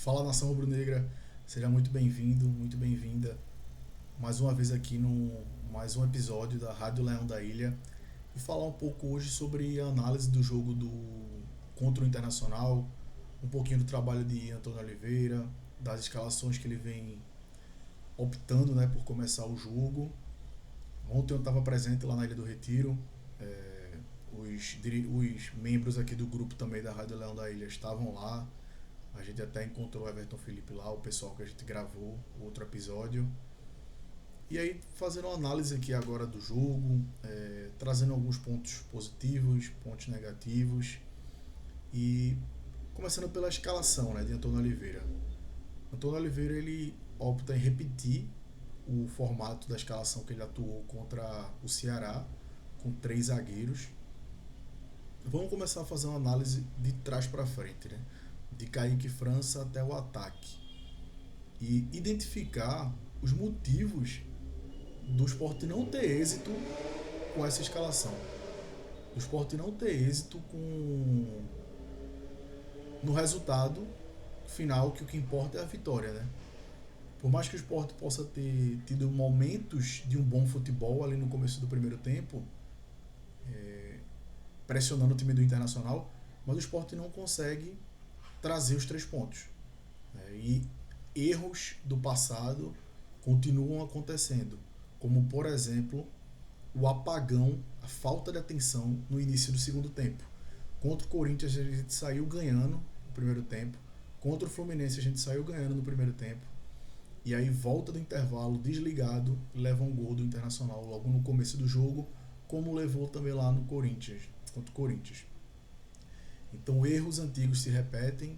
Fala, nação rubro-negra, seja muito bem-vindo, muito bem-vinda mais uma vez aqui no mais um episódio da Rádio Leão da Ilha e falar um pouco hoje sobre a análise do jogo do contra o Internacional, um pouquinho do trabalho de Antônio Oliveira, das escalações que ele vem optando, né, por começar o jogo. Ontem eu estava presente lá na Ilha do Retiro, os membros aqui do grupo também da Rádio Leão da Ilha estavam lá. A gente até encontrou o Everton Felipe lá, o pessoal que a gente gravou o outro episódio. E aí, fazendo uma análise aqui agora do jogo, trazendo alguns pontos positivos, pontos negativos. E começando pela escalação, né, de Antônio Oliveira. Antônio Oliveira ele opta em repetir o formato da escalação que ele atuou contra o Ceará, com três zagueiros. Vamos começar a fazer uma análise de trás para frente, né? De Kaique França até o ataque. E identificar os motivos do Sport não ter êxito com essa escalação. Do Sport não ter êxito no resultado final, que o que importa é a vitória, né? Por mais que o Sport possa ter tido momentos de um bom futebol ali no começo do primeiro tempo, pressionando o time do Internacional, mas o Sport não consegue trazer os 3 pontos. E erros do passado continuam acontecendo, como por exemplo o apagão, a falta de atenção no início do segundo tempo. Contra o Corinthians a gente saiu ganhando no primeiro tempo, contra o Fluminense a gente saiu ganhando no primeiro tempo, e aí volta do intervalo desligado e leva um gol do Internacional logo no começo do jogo, como levou também lá no Corinthians, contra o Corinthians. Então erros antigos se repetem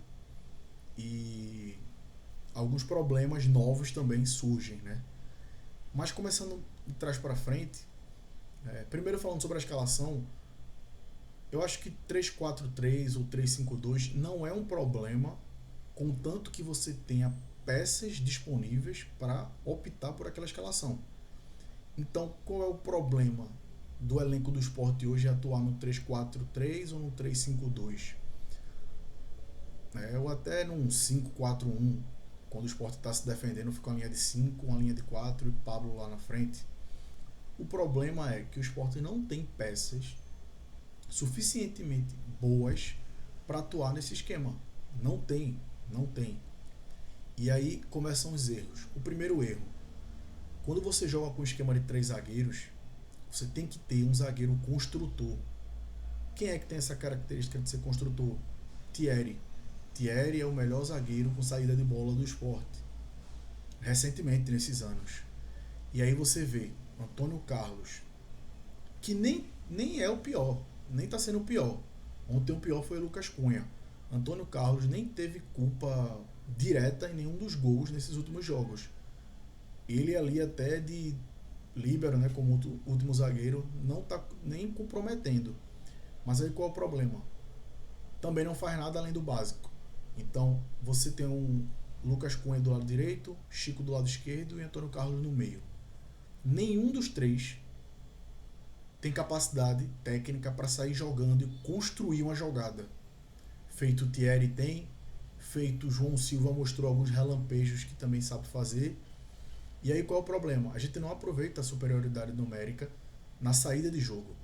e alguns problemas novos também surgem, né? Mas começando de trás para frente, primeiro falando sobre a escalação, eu acho que 3-4-3 ou 3-5-2 não é um problema, contanto que você tenha peças disponíveis para optar por aquela escalação. Então, qual é o problema do elenco do Sport hoje atuar no 3-4-3 ou no 3-5-2? Ou até num 5-4-1, quando o Sport está se defendendo, fica uma linha de 5, uma linha de 4 e Pablo lá na frente. O problema é que o Sport não tem peças suficientemente boas para atuar nesse esquema. Não tem, não tem. E aí começam os erros. O primeiro erro: quando você joga com um esquema de 3 zagueiros, você tem que ter um zagueiro construtor. Quem é que tem essa característica de ser construtor? Thierry. Thierry é o melhor zagueiro com saída de bola do Sport, recentemente, nesses anos. E aí você vê Antônio Carlos, que nem é o pior, nem está sendo o pior. Ontem o pior foi o Lucas Cunha. Antônio Carlos nem teve culpa direta em nenhum dos gols nesses últimos jogos. Ele ali até de líbero, né, como último zagueiro, não está nem comprometendo. Mas aí qual é o problema? Também não faz nada além do básico. Então você tem um Lucas Cunha do lado direito, Chico do lado esquerdo e Antônio Carlos no meio. Nenhum dos três tem capacidade técnica para sair jogando e construir uma jogada. Feito o Thierry tem, feito o João Silva mostrou alguns relampejos que também sabe fazer. E aí qual é o problema? A gente não aproveita a superioridade numérica na saída de jogo.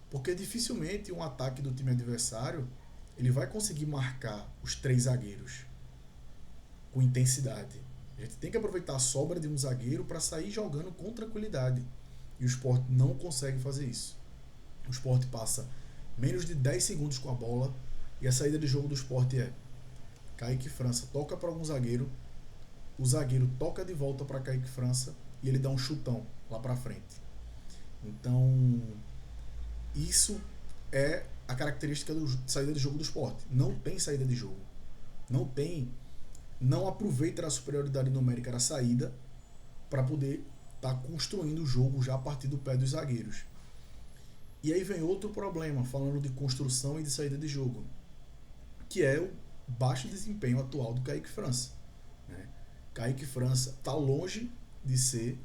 Porque dificilmente um ataque do time adversário ele vai conseguir marcar os 3 zagueiros com intensidade. A gente tem que aproveitar a sobra de um zagueiro para sair jogando com tranquilidade. E o Sport não consegue fazer isso. O Sport passa menos de 10 segundos com a bola e a saída de jogo do Sport é: Kaique França toca para algum zagueiro, o zagueiro toca de volta para Kaique França e ele dá um chutão lá para frente. Então, isso é a característica da saída de jogo do Sport. Não tem saída de jogo. Não tem. Não aproveita a superioridade numérica da saída para poder estar construindo o jogo já a partir do pé dos zagueiros. E aí vem outro problema, falando de construção e de saída de jogo, que é o baixo desempenho atual do Kaique França. Né? Kaique França está longe de ser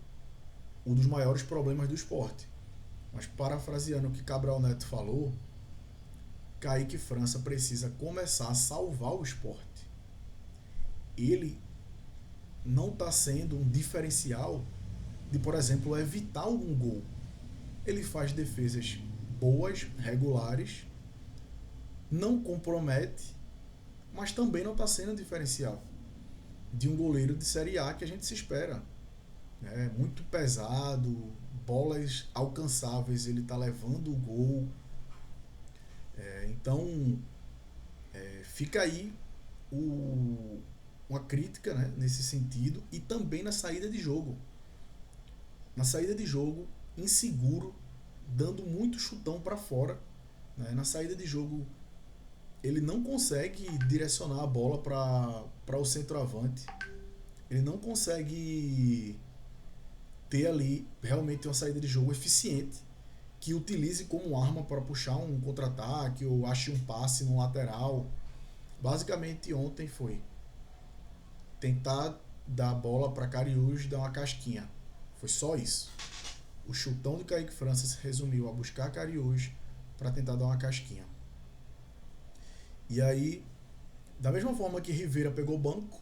um dos maiores problemas do Sport. Mas parafraseando o que Cabral Neto falou, Kaique França precisa começar a salvar o Sport. ele não está sendo um diferencial de, por exemplo, evitar algum gol. Ele faz defesas boas, regulares, não compromete, mas também não está sendo um diferencial de um goleiro de Série A que a gente se espera. É muito pesado, bolas alcançáveis, ele está levando o gol. Então, fica aí uma crítica, né, nesse sentido, e também na saída de jogo. Na saída de jogo, inseguro, dando muito chutão para fora. Né? Na saída de jogo, ele não consegue direcionar a bola para o centroavante. Ele não consegue ter ali realmente uma saída de jogo eficiente que utilize como arma para puxar um contra-ataque ou ache um passe no lateral. Basicamente ontem foi tentar dar a bola para Karius dar uma casquinha. Foi só isso. O chutão de Kaique França se resumiu a buscar Karius para tentar dar uma casquinha. E aí, da mesma forma que Rivera pegou banco,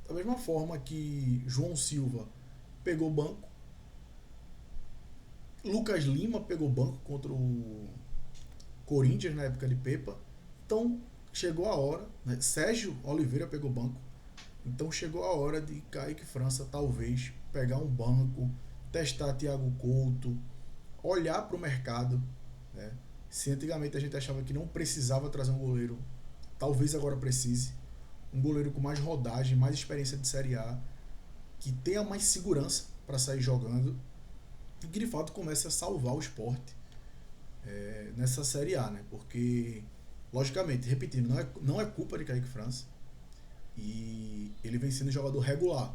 da mesma forma que João Silva pegou banco, Lucas Lima pegou banco contra o Corinthians na época de Pepa. Então chegou a hora, né? Sérgio Oliveira pegou banco. Então chegou a hora de Kaique França talvez pegar um banco, testar Thiago Couto, olhar para o mercado. Né? Se antigamente a gente achava que não precisava trazer um goleiro, talvez agora precise. Um goleiro com mais rodagem, mais experiência de Série A, que tenha mais segurança para sair jogando e que de fato comece a salvar o esporte nessa Série A, né? Porque, logicamente, repetindo, não é culpa de Kaique França e ele vem sendo jogador regular,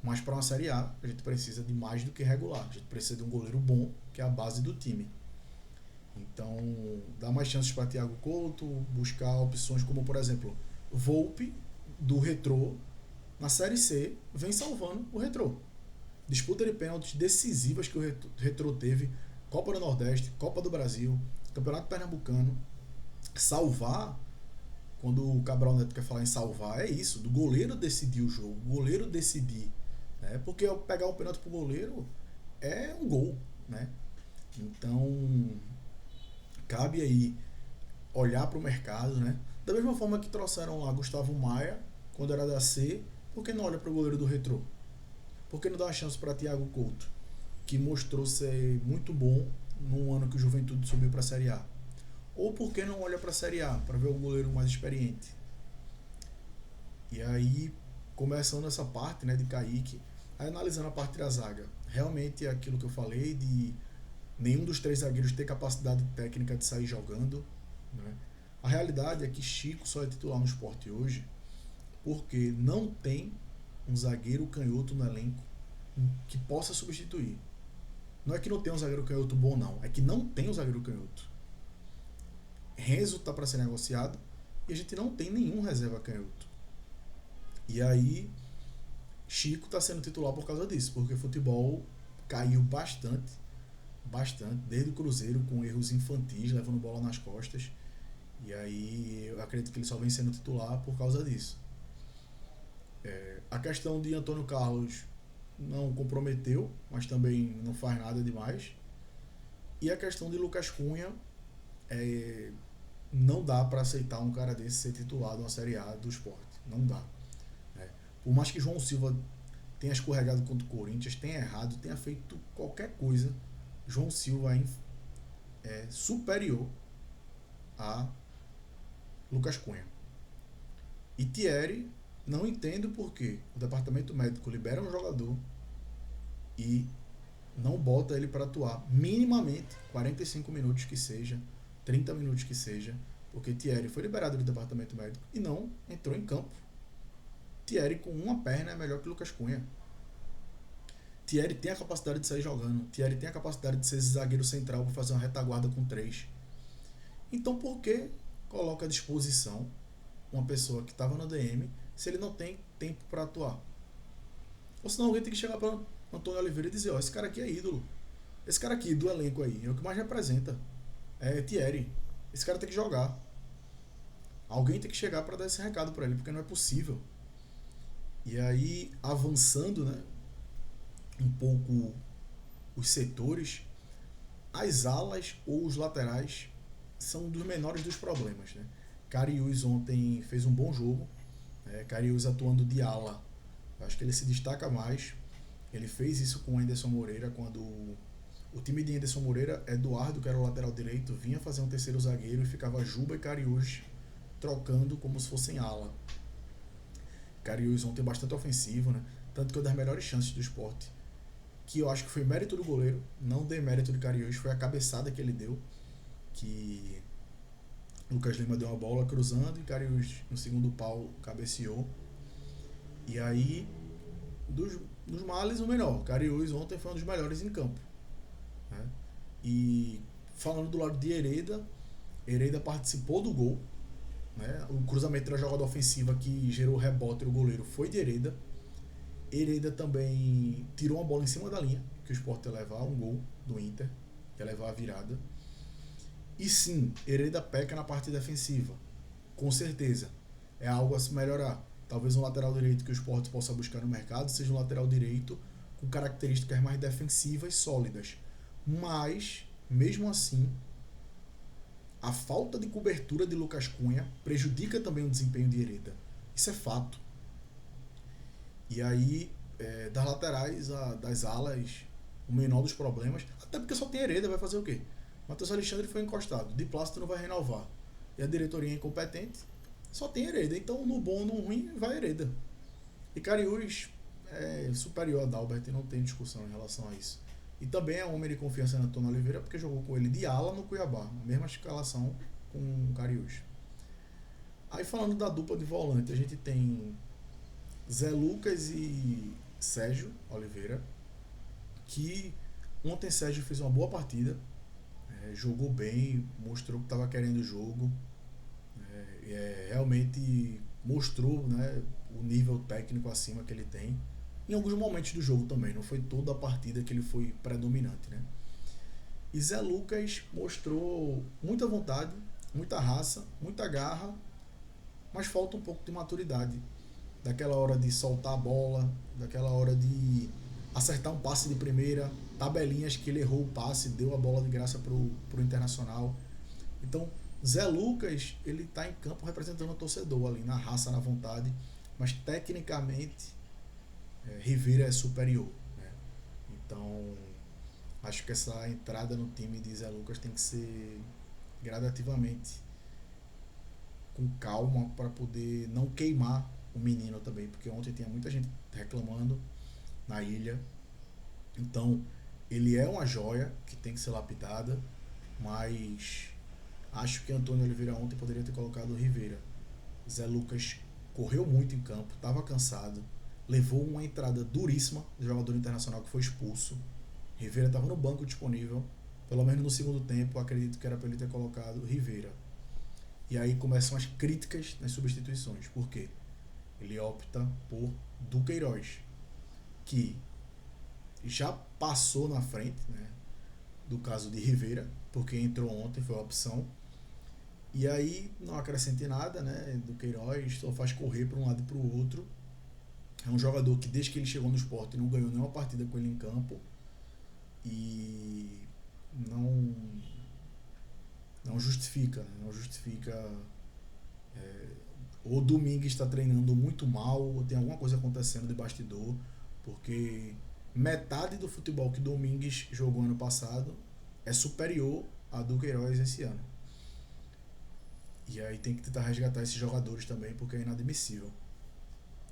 mas para uma Série A a gente precisa de mais do que regular, a gente precisa de um goleiro bom, que é a base do time. Então, dá mais chances para Thiago Couto, buscar opções como, por exemplo, Volpe, do Retrô, na Série C, vem salvando o Retrô. Disputa de pênaltis decisivas que o Retrô teve, Copa do Nordeste, Copa do Brasil, Campeonato Pernambucano. Salvar, quando o Cabral Neto quer falar em salvar, é isso, do goleiro decidir o jogo, o goleiro decidir. Né? Porque pegar um pênalti pro goleiro é um gol. Né? Então, cabe aí olhar para o mercado. Né? Da mesma forma que trouxeram lá Gustavo Maia, quando era da C, por que não olha para o goleiro do Retrô? Por que não dá uma chance para Thiago Couto, que mostrou ser muito bom no ano que o Juventude subiu para a Série A? Ou por que não olha para a Série A, para ver um goleiro mais experiente? E aí, começando essa parte, né, de Kaique, aí analisando a parte da zaga, realmente é aquilo que eu falei, de nenhum dos três zagueiros ter capacidade técnica de sair jogando. Né? A realidade é que Chico só é titular no Sport hoje porque não tem um zagueiro canhoto no elenco que possa substituir. Não é que não tem um zagueiro canhoto bom, não. É que não tem um zagueiro canhoto. Renzo está para ser negociado e a gente não tem nenhum reserva canhoto. E aí, Chico está sendo titular por causa disso, porque o futebol caiu bastante, desde o Cruzeiro, com erros infantis, levando bola nas costas. E aí, eu acredito que ele só vem sendo titular por causa disso. A questão de Antônio Carlos não comprometeu, mas também não faz nada demais. E a questão de Lucas Cunha, não dá para aceitar um cara desse ser titular de uma Série A do Sport. Não dá. Por mais que João Silva tenha escorregado contra o Corinthians, tenha errado, tenha feito qualquer coisa, João Silva é superior a Lucas Cunha. E Thierry, não entendo por que o departamento médico libera um jogador e não bota ele para atuar minimamente 45 minutos que seja, 30 minutos que seja, porque Thierry foi liberado do departamento médico e não entrou em campo. Thierry com uma perna é melhor que Lucas Cunha. Thierry tem a capacidade de sair jogando, Thierry tem a capacidade de ser zagueiro central para fazer uma retaguarda com 3. Então por que coloca à disposição uma pessoa que estava no DM se ele não tem tempo para atuar? Ou senão alguém tem que chegar para Antônio Oliveira e dizer, esse cara aqui é ídolo. Esse cara aqui do elenco aí é o que mais representa. É Thierry. Esse cara tem que jogar. Alguém tem que chegar para dar esse recado para ele, porque não é possível. E aí, avançando, né, um pouco os setores, as alas ou os laterais são um dos menores dos problemas, né? Karius ontem fez um bom jogo, né? Karius atuando de ala. Eu acho que ele se destaca mais. Ele fez isso com o Anderson Moreira quando o time de Anderson Moreira, Eduardo, que era o lateral direito, vinha fazer um terceiro zagueiro e ficava Juba e Karius trocando como se fossem ala. Karius ontem bastante ofensivo, né? Tanto que uma das melhores chances do Sport, que eu acho que foi mérito do goleiro, não dei mérito de Karius, foi a cabeçada que ele deu, que Lucas Lima deu uma bola cruzando e Karius no segundo pau cabeceou. E aí, dos males, o melhor. Karius ontem foi um dos melhores em campo. Né? E falando do lado de Hereda, Hereda participou do gol. Né? O cruzamento da jogada ofensiva que gerou o rebote do goleiro foi de Hereda. Hereda também tirou uma bola em cima da linha, que o Sport ia levar um gol do Inter, ia levar a virada. E sim, Hereda peca na parte defensiva, com certeza. É algo a se melhorar. Talvez um lateral direito que o Sport possa buscar no mercado seja um lateral direito com características mais defensivas sólidas. Mas, mesmo assim, a falta de cobertura de Lucas Cunha prejudica também o desempenho de Hereda. Isso é fato. E aí, das laterais, das alas, o menor dos problemas, até porque só tem Hereda, vai fazer o quê? Matheus Alexandre foi encostado, de Plácido não vai renovar. E a diretoria é incompetente, só tem Hereda. Então, no bom ou no ruim, vai Hereda. E Cariús é superior a Dalbert, não tem discussão em relação a isso. E também é homem de confiança em Antônio Oliveira, porque jogou com ele de ala no Cuiabá, a mesma escalação com o Cariús. Aí falando da dupla de volante, a gente tem Zé Lucas e Sérgio Oliveira, que ontem Sérgio fez uma boa partida, jogou bem, mostrou que estava querendo o jogo, realmente mostrou, né, o nível técnico acima que ele tem. Em alguns momentos do jogo também, não foi toda a partida que ele foi predominante, né? E Zé Lucas mostrou muita vontade, muita raça, muita garra, mas falta um pouco de maturidade. Daquela hora de soltar a bola, daquela hora de acertar um passe de primeira, tabelinhas que ele errou o passe, deu a bola de graça pro Internacional. Então, Zé Lucas, ele está em campo representando o torcedor ali, na raça, na vontade, mas tecnicamente Rivera é superior. Né? Então, acho que essa entrada no time de Zé Lucas tem que ser gradativamente, com calma, para poder não queimar o menino também, porque ontem tinha muita gente reclamando na ilha. Então, ele é uma joia que tem que ser lapidada, mas acho que Antônio Oliveira ontem poderia ter colocado o Rivera. Zé Lucas correu muito em campo, estava cansado, levou uma entrada duríssima do jogador internacional que foi expulso. Rivera estava no banco disponível, pelo menos no segundo tempo, acredito que era para ele ter colocado Rivera. E aí começam as críticas nas substituições. Por quê? Ele opta por Duqueiroz, que já passou na frente, né, do caso de Rivera, porque entrou ontem, foi a opção. E aí não acrescenta em nada, né? Duqueiroz só faz correr para um lado e para o outro. É um jogador que desde que ele chegou no Sport não ganhou nenhuma partida com ele em campo e não não justifica, né? Não justifica. Ou Domingues está treinando muito mal, ou tem alguma coisa acontecendo de bastidor, porque metade do futebol que Domingues jogou ano passado é superior a do Queiroz esse ano. E aí tem que tentar resgatar esses jogadores também, porque é inadmissível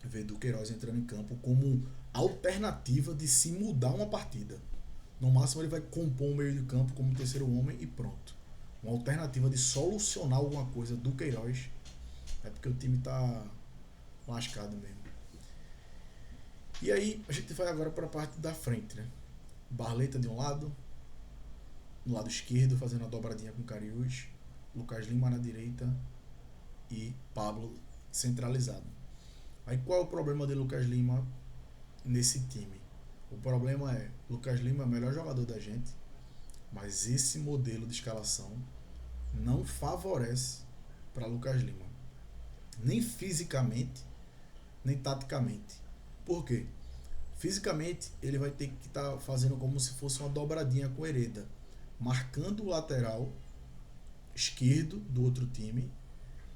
ver Duqueiroz entrando em campo como alternativa de se mudar uma partida. No máximo ele vai compor um meio de campo como terceiro homem e pronto. Uma alternativa de solucionar alguma coisa do Queiroz é porque o time tá lascado mesmo. E aí a gente vai agora para a parte da frente, né? Barleta de um lado, no lado esquerdo fazendo a dobradinha com Cariús, Lucas Lima na direita e Pablo centralizado. Aí qual é o problema de Lucas Lima nesse time? O problema é, Lucas Lima é o melhor jogador da gente, mas esse modelo de escalação não favorece para Lucas Lima. Nem fisicamente, nem taticamente. Por quê? Fisicamente, ele vai ter que estar fazendo como se fosse uma dobradinha com o Hereda, marcando o lateral esquerdo do outro time,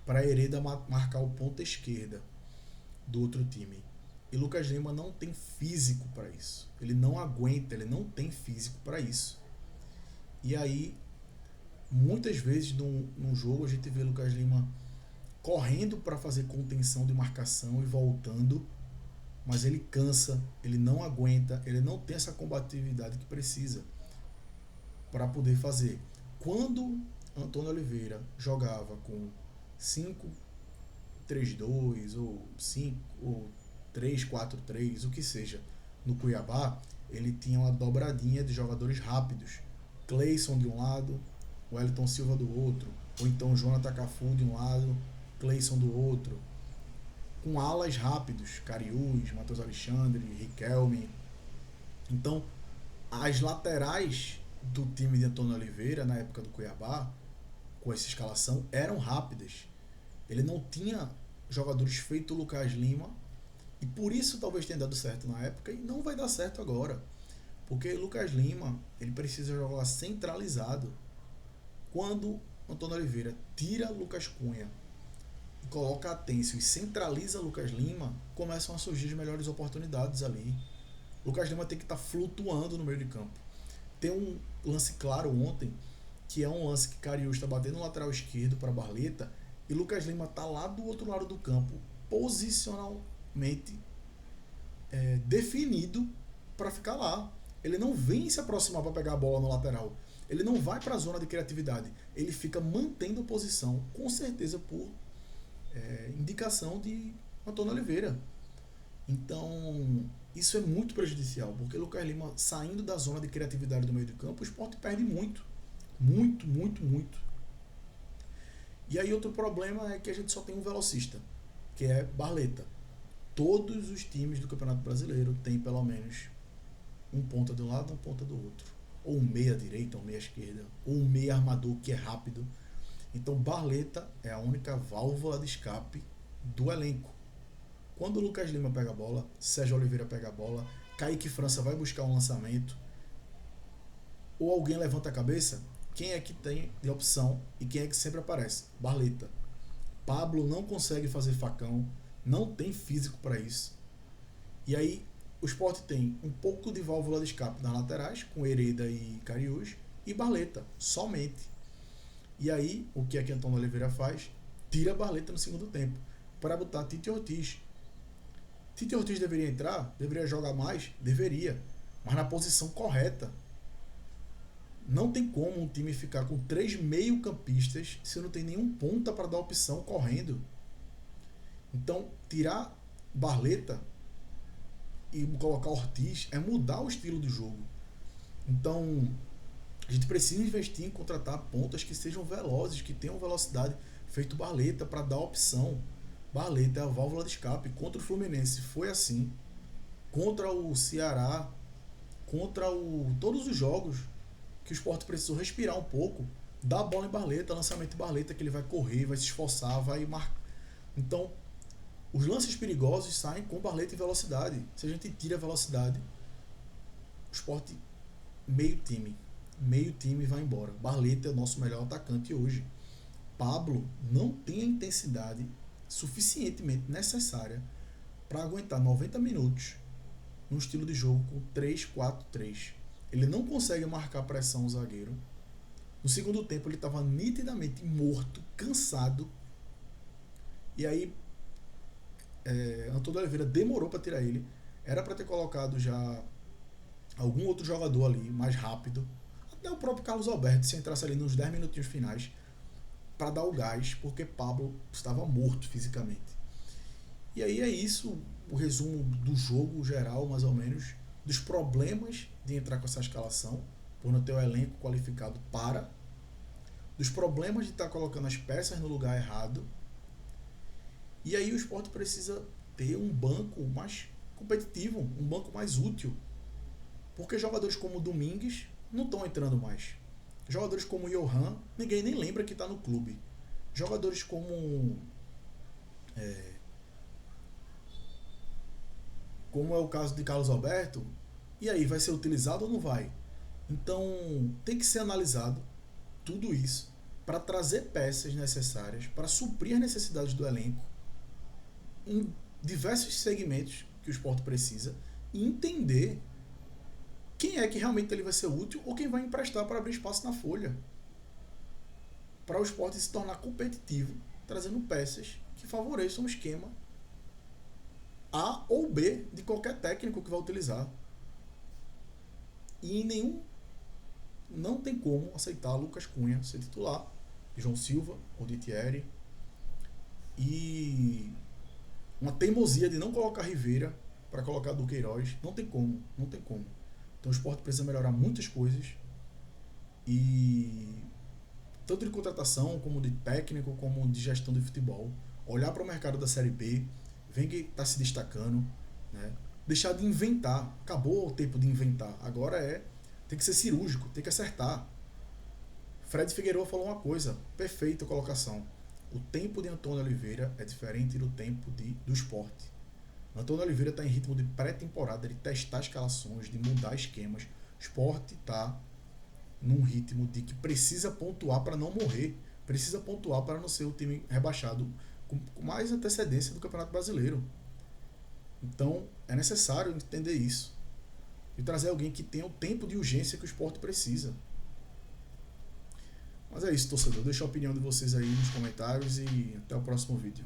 para Hereda marcar o ponta esquerda do outro time. E Lucas Lima não tem físico para isso. Ele não aguenta, ele não tem físico para isso. E aí, muitas vezes num jogo, a gente vê Lucas Lima correndo para fazer contenção de marcação e voltando, mas ele cansa, ele não aguenta, ele não tem essa combatividade que precisa para poder fazer. Quando Antônio Oliveira jogava com 5-3-2 ou 5 ou 3-4-3, o que seja, no Cuiabá, ele tinha uma dobradinha de jogadores rápidos. Cleison de um lado, Wellington Silva do outro, ou então Jonathan Cafu de um lado, Cleison do outro, com alas rápidos, Cariús, Matheus Alexandre, Riquelme. Então, as laterais do time de Antônio Oliveira, na época do Cuiabá, com essa escalação, eram rápidas. Ele não tinha jogadores feito Lucas Lima, e por isso talvez tenha dado certo na época, e não vai dar certo agora. Porque Lucas Lima, ele precisa jogar centralizado. Quando Antônio Oliveira tira Lucas Cunha e coloca Atencio e centraliza Lucas Lima, começam a surgir as melhores oportunidades ali. Lucas Lima tem que estar flutuando no meio de campo. Tem um lance claro ontem, que é um lance que Cariús está batendo no lateral esquerdo para Barleta, e Lucas Lima está lá do outro lado do campo, posicionalmente definido para ficar lá. Ele não vem se aproximar para pegar a bola no lateral. Ele não vai para a zona de criatividade. Ele fica mantendo a posição, com certeza por indicação de Antônio Oliveira. Então, isso é muito prejudicial, porque Lucas Lima, saindo da zona de criatividade do meio de campo, o Sport perde muito. Muito, muito, muito. E aí outro problema é que a gente só tem um velocista, que é Barleta. Todos os times do Campeonato Brasileiro têm pelo menos um ponta de um lado, um ponta do outro. Ou um meia direita, ou um meia esquerda, ou um meia armador que é rápido. Então Barleta é a única válvula de escape do elenco. Quando o Lucas Lima pega a bola, Sérgio Oliveira pega a bola, Kaique França vai buscar um lançamento, ou alguém levanta a cabeça, quem é que tem de opção e quem é que sempre aparece? Barleta. Pablo não consegue fazer facão, não tem físico para isso. E aí o Sport tem um pouco de válvula de escape nas laterais, com Hereda e Cariús, e Barleta, somente. E aí, o que é que Antônio Oliveira faz? Tira Barleta no segundo tempo, para botar Tite Ortiz. Tite Ortiz deveria entrar? Deveria jogar mais? Deveria. Mas na posição correta. Não tem como um time ficar com 3 meio-campistas se não tem nenhum ponta para dar opção correndo. Então, tirar Barleta e colocar Ortiz é mudar o estilo do jogo. Então, a gente precisa investir em contratar pontas que sejam velozes, que tenham velocidade, feito Barleta, para dar opção. Barleta é a válvula de escape. Contra o Fluminense foi assim. Contra o Ceará, contra todos os jogos que o Sport precisou respirar um pouco, dá a bola em Barleta, lançamento em Barleta, que ele vai correr, vai se esforçar, vai marcar. Então, os lances perigosos saem com Barleta e velocidade. Se a gente tira a velocidade, o Sport meio time vai embora. Barleta é o nosso melhor atacante hoje. Pablo não tem a intensidade suficientemente necessária para aguentar 90 minutos num estilo de jogo com 3-4-3. Ele não consegue marcar pressão no zagueiro. No segundo tempo ele estava nitidamente morto, cansado. E aí Antônio Oliveira demorou para tirar ele. Era para ter colocado já algum outro jogador ali mais rápido. Até o próprio Carlos Alberto, se entrasse ali nos 10 minutinhos finais, para dar o gás, porque Pablo estava morto fisicamente. E aí é isso, o resumo do jogo geral, mais ou menos, dos problemas de entrar com essa escalação, por não ter o elenco qualificado dos problemas de estar colocando as peças no lugar errado. E aí o Sport precisa ter um banco mais competitivo, um banco mais útil, porque jogadores como Domingues não estão entrando mais. Jogadores como Johan, ninguém nem lembra que está no clube. Jogadores como como é o caso de Carlos Alberto, e aí, vai ser utilizado ou não vai? Então, tem que ser analisado tudo isso para trazer peças necessárias para suprir as necessidades do elenco em diversos segmentos que o esporte precisa e entender quem é que realmente ele vai ser útil ou quem vai emprestar para abrir espaço na folha. Para o esporte se tornar competitivo, trazendo peças que favoreçam o esquema A ou B de qualquer técnico que vai utilizar. E em nenhum. Não tem como aceitar Lucas Cunha ser titular, João Silva ou de Thierry. E uma teimosia de não colocar Rivera para colocar Duqueiroz. Não tem como, não tem como. Então o esporte precisa melhorar muitas coisas. E tanto de contratação, como de técnico, como de gestão de futebol. Olhar para o mercado da Série B, ver que está se destacando, né? Deixar de inventar. Acabou o tempo de inventar. Agora tem que ser cirúrgico, tem que acertar. Fred Figueiredo falou uma coisa, perfeita colocação. O tempo de Antônio Oliveira é diferente do tempo do esporte. Antônio Oliveira está em ritmo de pré-temporada, de testar escalações, de mudar esquemas. O esporte está num ritmo de que precisa pontuar para não morrer, precisa pontuar para não ser o time rebaixado com mais antecedência do Campeonato Brasileiro. Então é necessário entender isso e trazer alguém que tenha o tempo de urgência que o esporte precisa. Mas é isso, torcedor. Deixa a opinião de vocês aí nos comentários e até o próximo vídeo.